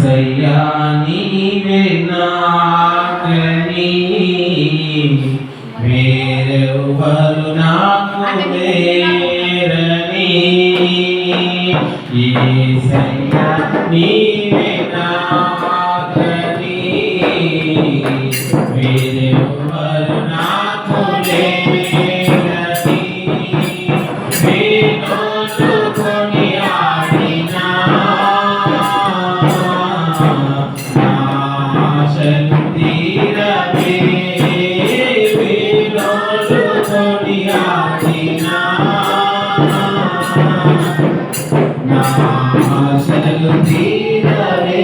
యేసయ్యా నీవే నాకని వేరెవ్వరు నాకు లేరని యేసయ్యా నీవే నాకని వేరెవ్వరు నాకు లేరని వేణోలుకొని ఆడినా ఆశలు తీరవే వేణోలుకొని ఆడినా ఆశలు తీరవే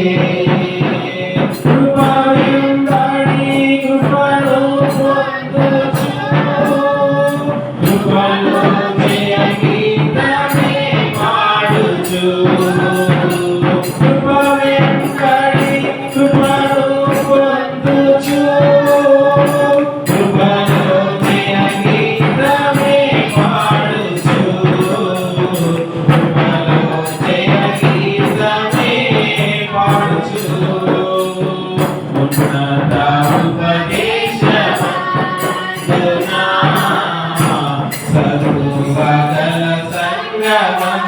సర్వగల సంగమందునా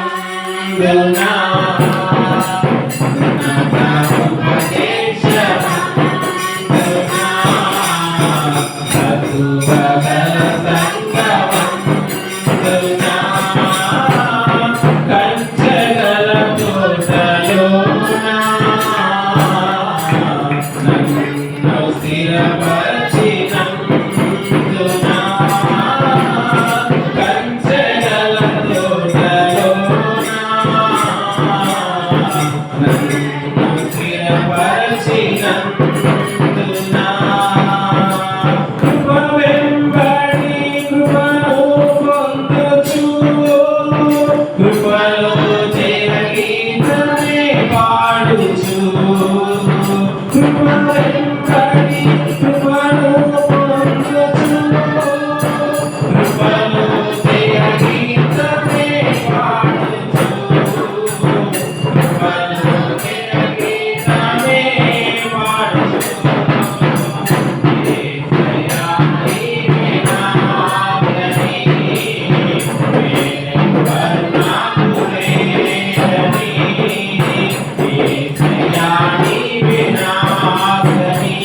సర్వగల సంగమందునా కంచగల తోటలోనా నన్ను స్థిరపరిచినందునా కంచగల తోటలోనా నన్ను స్థిరపరిచినందునా కృప వెంబడి కృపను పొందుచు కృపలో జయగీతమే పాడుచు కృప వెంబడి కృపను పొందుచు కృపలో జయగీతమే పాడుచు కృపలో జయగీతమే పాడుచు యేసయ్యా నీవే నాకని వేరెవ్వరు నాకు లేరని యేసయ్యా నీవే నాకని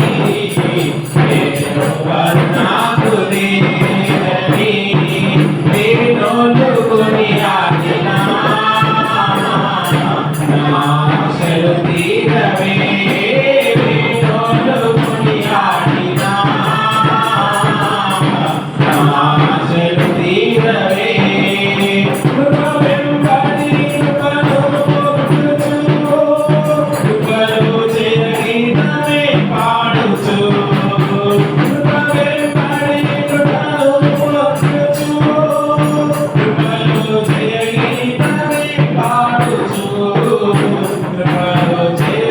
వేరెవ్వరు నాకు లేరని వేణోలుకొని ఆడినా ఆశలు తీరవే వేణోలుకొని ఆడినా ఆశలు తీరవే కృప వెంబడి కృపను పొందుచు కృపలో జయగీతమే పాడుచు కృప వెంబడి కృపను పొందుచు కృపలో జయగీతమే పాడుచు కృపలో జయ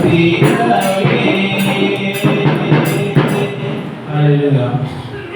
తీరవే